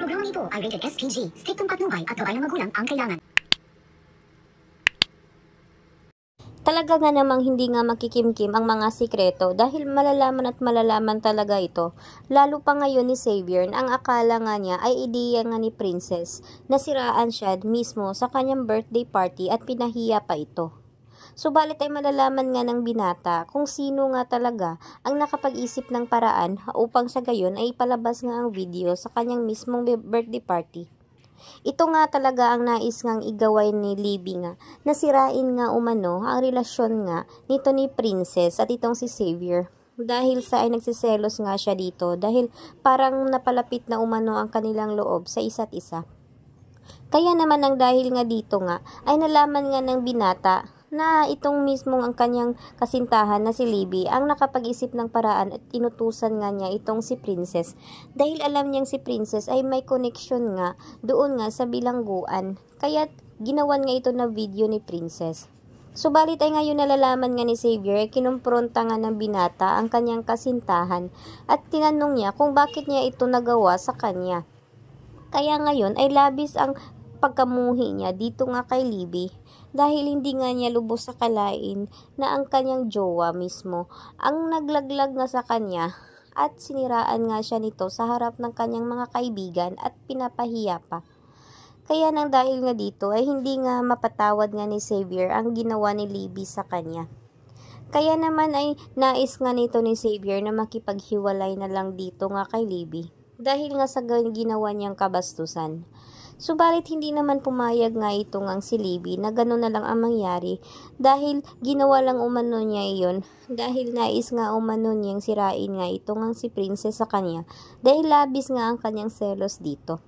Programang ito ay rated SPG. Striktong patnubay at gabay ng magulang ang kailangan. Talaga nga namang hindi nga makikimkim ang mga sikreto dahil malalaman at malalaman talaga ito. Lalo pa ngayon ni Xavier na ang akala nga niya ay ideya nga ni Princess. Nasiraan siya mismo sa kanyang birthday party at pinahiya pa ito. Subalit ay malalaman nga ng binata kung sino nga talaga ang nakapag-isip ng paraan upang sa gayon ay ipalabas nga ang video sa kanyang mismong birthday party. Ito nga talaga ang nais ngang igaway ni Libby nga, nasirain nga umano ang relasyon nga nito ni Princess at itong si Xavier. Dahil sa ay nagsiselos nga siya dito dahil parang napalapit na umano ang kanilang loob sa isa't isa. Kaya naman ang dahil nga dito nga ay nalaman nga ng binata na itong mismong ang kanyang kasintahan na si Libby ang nakapag-isip ng paraan at inutusan nga niya itong si Princess dahil alam niyang si Princess ay may connection nga doon nga sa bilangguan kaya ginawan nga ito na video ni Princess. Subalit ay ngayon nalalaman nga ni Xavier ay kinumpronta nga ng binata ang kanyang kasintahan at tinanong niya kung bakit niya ito nagawa sa kanya. Kaya ngayon ay labis ang pagkamuhi niya dito nga kay Libby dahil hindi nga niya lubos sa kalain na ang kanyang jowa mismo ang naglaglag nga sa kanya at siniraan nga siya nito sa harap ng kanyang mga kaibigan at pinapahiya pa. Kaya nang dahil nga dito ay hindi nga mapatawad nga ni Xavier ang ginawa ni Libby sa kanya. Kaya naman ay nais nga nito ni Xavier na makipaghiwalay na lang dito nga kay Libby dahil nga sa ginawa niyang kabastusan. Subalit hindi naman pumayag nga ito ngang si Libby na gano'n na lang ang mangyari dahil ginawa lang umano niya iyon dahil nais nga umano niyang sirain nga ito ngang si Princess sa kanya dahil labis nga ang kanyang selos dito.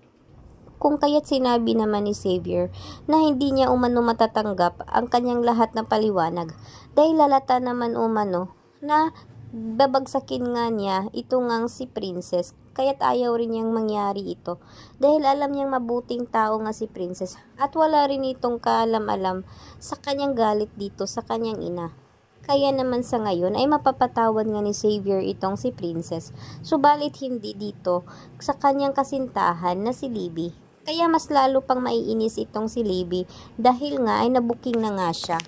Kung kaya't sinabi naman ni Xavier na hindi niya umano matatanggap ang kanyang lahat na paliwanag dahil lalata naman umano na babagsakin nga niya ito ngang si Princess kaya't ayaw rin niyang mangyari ito dahil alam niyang mabuting tao nga si Princess at wala rin itong kaalam-alam sa kanyang galit dito sa kanyang ina. Kaya naman sa ngayon ay mapapatawad nga ni Xavier itong si Princess, subalit hindi dito sa kanyang kasintahan na si Libby. Kaya mas lalo pang maiinis itong si Libby dahil nga ay nabuking na nga siya.